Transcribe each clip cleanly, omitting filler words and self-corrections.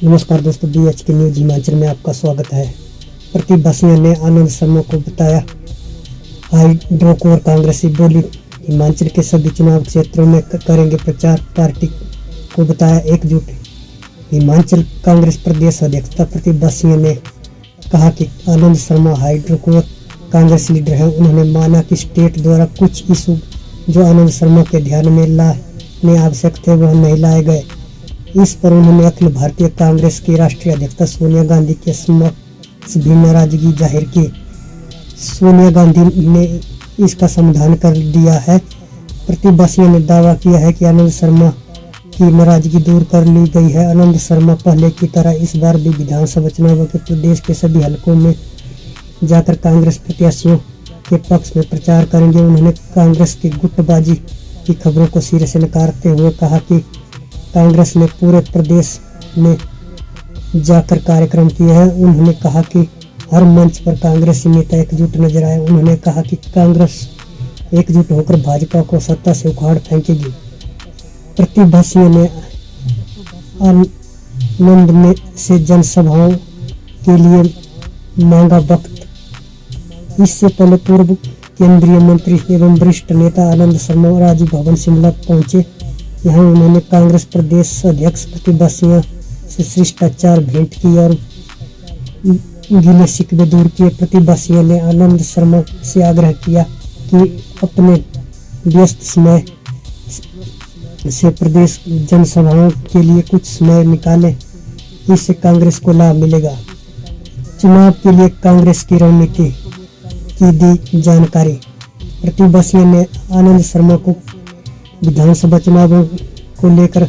नमस्कार दोस्तों, BHK news Himachal में आपका स्वागत है। प्रतिभासियों ने आनंद शर्मा को बताया हाइड्रोकोर कांग्रेसी, बोली हिमाचल के सभी चुनाव क्षेत्रों में करेंगे प्रचार, पार्टी को बताया एकजुट। हिमाचल कांग्रेस प्रदेश अध्यक्ष प्रतिभासियों ने कहा कि आनंद शर्मा हाइड्रोकोर कांग्रेस लीडर है। उन्होंने माना कि स्टेट द्वारा कुछ इशू जो आनंद शर्मा के ध्यान में लाने आवश्यक थे वह नहीं लाए गए। इस पर उन्होंने अखिल भारतीय कांग्रेस की राष्ट्रीय अध्यक्ष सोनिया गांधी के समक्ष भी नाराजगी जाहिर की। सोनिया गांधी ने इसका समाधान कर दिया है। प्रतिभासियों ने दावा किया है कि आनंद शर्मा की नाराजगी दूर कर ली गई है। आनंद शर्मा पहले की तरह इस बार भी विधानसभा चुनाव के प्रदेश के सभी हलकों में जाकर कांग्रेस प्रत्याशियों के पक्ष में प्रचार करेंगे। उन्होंने कांग्रेस की गुटबाजी की खबरों को सिरे से नकारते हुए कहा कि कांग्रेस ने पूरे प्रदेश में जाकर कार्यक्रम किए हैं। उन्होंने कहा कि हर मंच पर कांग्रेसी नेता एकजुट नजर आए। उन्होंने कहा कि कांग्रेस एकजुट होकर भाजपा को सत्ता से उखाड़ फेंकेगी। प्रतिभासियों ने आनंद में से जनसभाओं के लिए मांगा वक्त। इससे पहले पूर्व केंद्रीय मंत्री एवं वरिष्ठ नेता आनंद शर्मा राजीव भवन शिमला पहुंचे। यहाँ उन्होंने कांग्रेस प्रदेश अध्यक्ष प्रतिभासियों से शिष्टाचार भेंट की और गिले शिकवे दूर किए। प्रतिभासियों ने आनंद शर्मा से आग्रह किया कि अपने व्यस्त समय से प्रदेश जनसभाओं के लिए कुछ समय निकालें, इससे कांग्रेस को लाभ मिलेगा। चुनाव के लिए कांग्रेस की रणनीति की दी जानकारी। प्रतिभासियों ने आनंद शर्मा को विधानसभा चुनावों को लेकर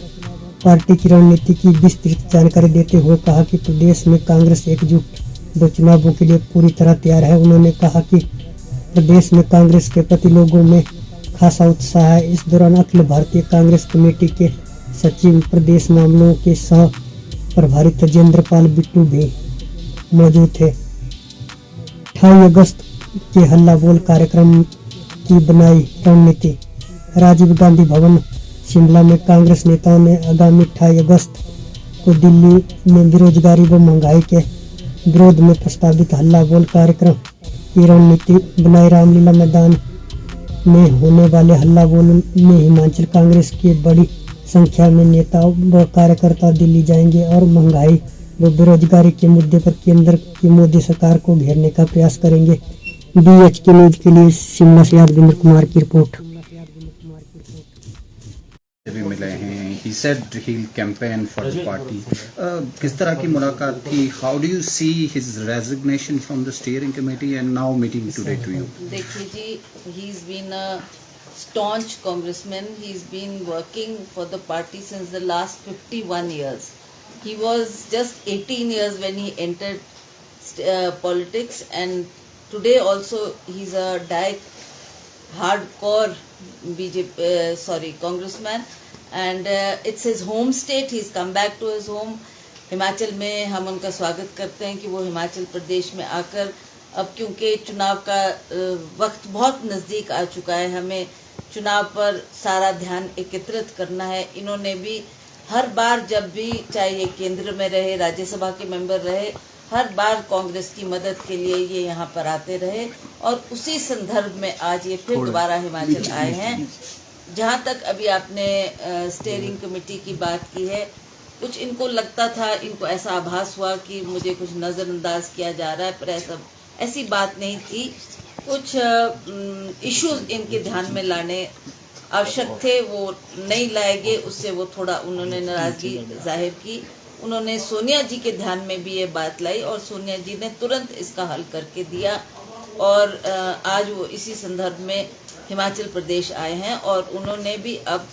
पार्टी की रणनीति की विस्तृत जानकारी देते हुए कहा कि प्रदेश में कांग्रेस एकजुट दो चुनावों के लिए पूरी तरह तैयार है। उन्होंने कहा कि प्रदेश में कांग्रेस के प्रति लोगों में खासा उत्साह है। इस दौरान अखिल भारतीय कांग्रेस कमेटी के सचिव प्रदेश मामलों के सह प्रभारी तजेंद्र पाल बिट्टू भी मौजूद थे। 28 अगस्त के हल्ला बोल कार्यक्रम की बनाई रणनीति। राजीव गांधी भवन शिमला में कांग्रेस नेताओं ने आगामी 28 अगस्त को दिल्ली में बेरोजगारी व महंगाई के विरोध में प्रस्तावित हल्ला बोल कार्यक्रम की रणनीति बनाई। रामलीला मैदान में होने वाले हल्ला बोल में हिमाचल कांग्रेस के बड़ी संख्या में नेता व कार्यकर्ता दिल्ली जाएंगे और महंगाई व बेरोजगारी के मुद्दे पर केंद्र की मोदी सरकार को घेरने का प्रयास करेंगे। BHK न्यूज के लिए शिमला से यादविंद्र कुमार की रिपोर्ट। भी मिले हैं। He said he'll campaign for the party. किस तरह की मुलाकात थी? How do you see his resignation from the steering committee and now meeting today to you? देखिए जी, he's been a staunch congressman. He's been working for the party since the last 51 years. He was just 18 years when he entered politics, and today also he's a hardcore congressman, and it's his home state. He's come back to his home. Himachal में हम उनका स्वागत करते हैं कि वो हिमाचल प्रदेश में आकर, अब क्योंकि चुनाव का वक्त बहुत नज़दीक आ चुका है, हमें चुनाव पर सारा ध्यान एकत्रित करना है। इन्होंने भी हर बार, जब भी चाहे ये केंद्र में रहे, राज्यसभा के मेंबर रहे, हर बार कांग्रेस की मदद के लिए ये यहाँ पर आते रहे, और उसी संदर्भ में आज ये फिर दोबारा हिमाचल आए हैं। जहाँ तक अभी आपने स्टीयरिंग कमेटी की बात की है, कुछ इनको लगता था, इनको ऐसा आभास हुआ कि मुझे कुछ नज़रअंदाज किया जा रहा है, पर ऐसी बात नहीं थी। कुछ इश्यूज इनके ध्यान में लाने आवश्यक थे, वो नहीं लाए गए, उससे वो थोड़ा उन्होंने नाराज़गी जाहिर की। उन्होंने सोनिया जी के ध्यान में भी ये बात लाई और सोनिया जी ने तुरंत इसका हल करके दिया, और आज वो इसी संदर्भ में हिमाचल प्रदेश आए हैं। और उन्होंने भी अब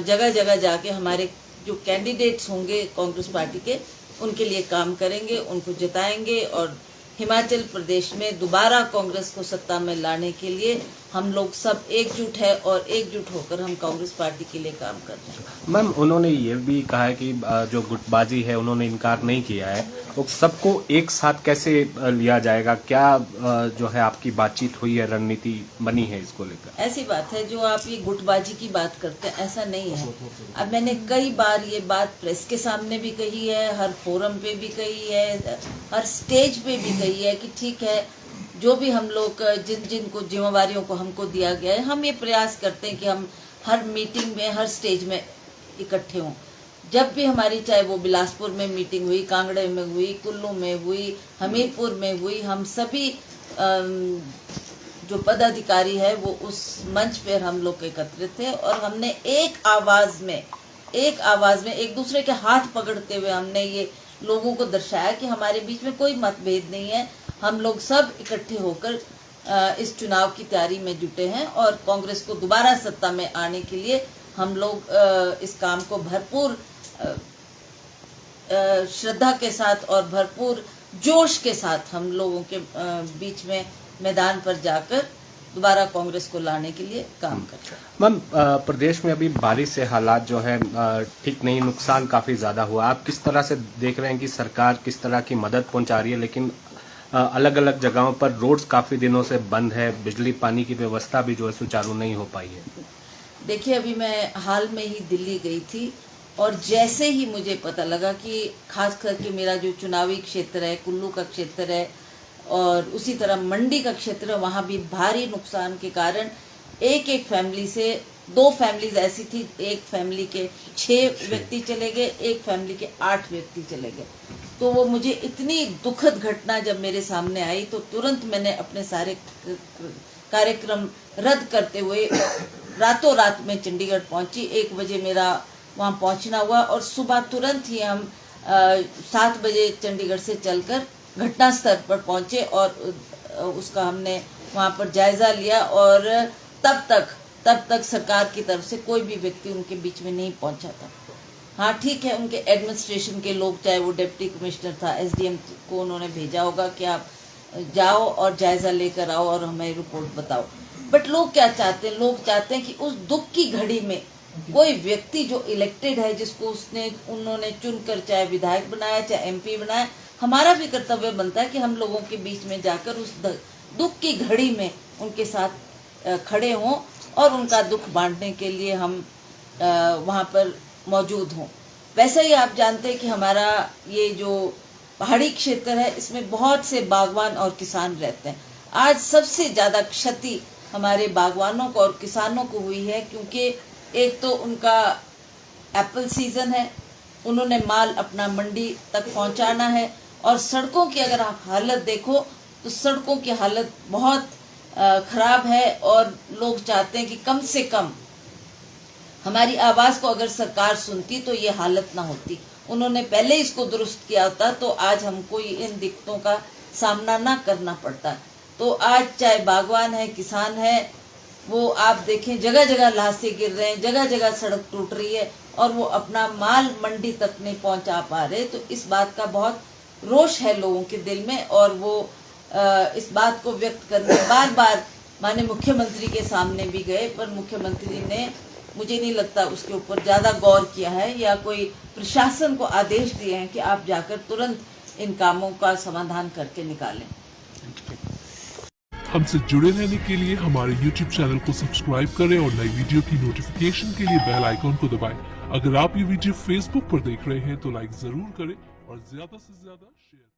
जगह जगह जाके हमारे जो कैंडिडेट्स होंगे कांग्रेस पार्टी के, उनके लिए काम करेंगे, उनको जिताएंगे और हिमाचल प्रदेश में दोबारा कांग्रेस को सत्ता में लाने के लिए हम लोग सब एकजुट है और एकजुट होकर हम कांग्रेस पार्टी के लिए काम कर रहे हैं। मैम, उन्होंने ये भी कहा है कि जो गुटबाजी है उन्होंने इनकार नहीं किया है, तो सबको एक साथ कैसे लिया जाएगा? क्या जो है आपकी बातचीत हुई है, रणनीति बनी है इसको लेकर? ऐसी बात है, जो आप ये गुटबाजी की बात करते हैं, ऐसा नहीं है। अब मैंने कई बार ये बात प्रेस के सामने भी कही है, हर फोरम पे भी कही है, हर स्टेज पे भी कही है कि ठीक है, जो भी हम लोग जिन जिन को जिम्मेवारियों को हमको दिया गया है, हम ये प्रयास करते हैं कि हम हर मीटिंग में, हर स्टेज में इकट्ठे हों। जब भी हमारी, चाहे वो बिलासपुर में मीटिंग हुई, कांगड़े में हुई, कुल्लू में हुई, हमीरपुर में हुई, हम सभी जो पदाधिकारी है वो उस मंच पर हम लोग एकत्रित थे और हमने एक आवाज में एक दूसरे के हाथ पकड़ते हुए हमने ये लोगों को दर्शाया कि हमारे बीच में कोई मतभेद नहीं है। हम लोग सब इकट्ठे होकर इस चुनाव की तैयारी में जुटे हैं और कांग्रेस को दोबारा सत्ता में आने के लिए हम लोग इस काम को भरपूर श्रद्धा के साथ और भरपूर जोश के साथ हम लोगों के बीच में मैदान पर जाकर दोबारा कांग्रेस को लाने के लिए काम कर रहे हैं। मैम, प्रदेश में अभी बारिश से हालात जो है ठीक नहीं, नुकसान काफी ज्यादा हुआ। आप किस तरह से देख रहे हैं कि सरकार किस तरह की मदद पहुंचा रही है, लेकिन अलग अलग जगहों पर रोड्स काफी दिनों से बंद है, बिजली पानी की व्यवस्था भी जो है सुचारू नहीं हो पाई है? देखिए, अभी मैं हाल में ही दिल्ली गई थी और जैसे ही मुझे पता लगा कि खास करके मेरा जो चुनावी क्षेत्र है, कुल्लू का क्षेत्र है और उसी तरह मंडी का क्षेत्र है, वहाँ भी भारी नुकसान के कारण एक फैमिली से 2 फैमिलीज ऐसी थी, एक फैमिली के 6 व्यक्ति चले गए, एक फैमिली के 8 व्यक्ति चले गए। तो वो मुझे इतनी दुखद घटना जब मेरे सामने आई तो तुरंत मैंने अपने सारे कार्यक्रम रद्द करते हुए रातों रात में चंडीगढ़ पहुंची। 1 बजे मेरा वहां पहुंचना हुआ और सुबह तुरंत ही हम 7 बजे चंडीगढ़ से चलकर घटनास्थल पर पहुंचे और उसका हमने वहां पर जायजा लिया और तब तक सरकार की तरफ से कोई भी व्यक्ति उनके बीच में नहीं पहुंचा था। हाँ ठीक है, उनके एडमिनिस्ट्रेशन के लोग, चाहे वो डिप्टी कमिश्नर था, एसडीएम को उन्होंने भेजा होगा कि आप जाओ और जायजा लेकर आओ और हमें रिपोर्ट बताओ। बट लोग क्या चाहते हैं? लोग चाहते हैं कि उस दुख की घड़ी में कोई व्यक्ति जो इलेक्टेड है, जिसको उन्होंने चुनकर चाहे विधायक बनाया चाहे एमपी बनाया, हमारा भी कर्तव्य बनता है कि हम लोगों के बीच में जाकर उस दुख की घड़ी में उनके साथ खड़े हों और उनका दुख बांटने के लिए हम वहाँ पर मौजूद हों। वैसे ही आप जानते हैं कि हमारा ये जो पहाड़ी क्षेत्र है, इसमें बहुत से बागवान और किसान रहते हैं। आज सबसे ज़्यादा क्षति हमारे बागवानों को और किसानों को हुई है, क्योंकि एक तो उनका एप्पल सीजन है, उन्होंने माल अपना मंडी तक पहुंचाना है और सड़कों की अगर आप हालत देखो तो सड़कों की हालत बहुत खराब है और लोग चाहते हैं कि कम से कम हमारी आवाज को अगर सरकार सुनती तो ये हालत ना होती। उन्होंने पहले इसको दुरुस्त किया होता तो आज हमको इन दिक्कतों का सामना ना करना पड़ता। तो आज चाहे बागवान है, किसान है, वो आप देखें जगह जगह लाशें गिर रहे हैं, जगह जगह सड़क टूट रही है और वो अपना माल मंडी तक नहीं पहुंचा पा रहे। तो इस बात का बहुत रोष है लोगों के दिल में और वो इस बात को व्यक्त करने बार बार माननीय मुख्यमंत्री के सामने भी गए, पर मुख्यमंत्री ने, मुझे नहीं लगता उसके ऊपर ज़्यादा गौर किया है या कोई प्रशासन को आदेश दिए हैं कि आप जाकर तुरंत इन कामों का समाधान करके निकालें। हमसे जुड़े रहने के लिए हमारे YouTube चैनल को सब्सक्राइब करें और नई वीडियो की नोटिफिकेशन के लिए बेल आइकॉन को दबाएं। अगर आप ये वीडियो Facebook पर देख रहे हैं तो लाइक जरूर करें और ज्यादा से ज्यादा शेयर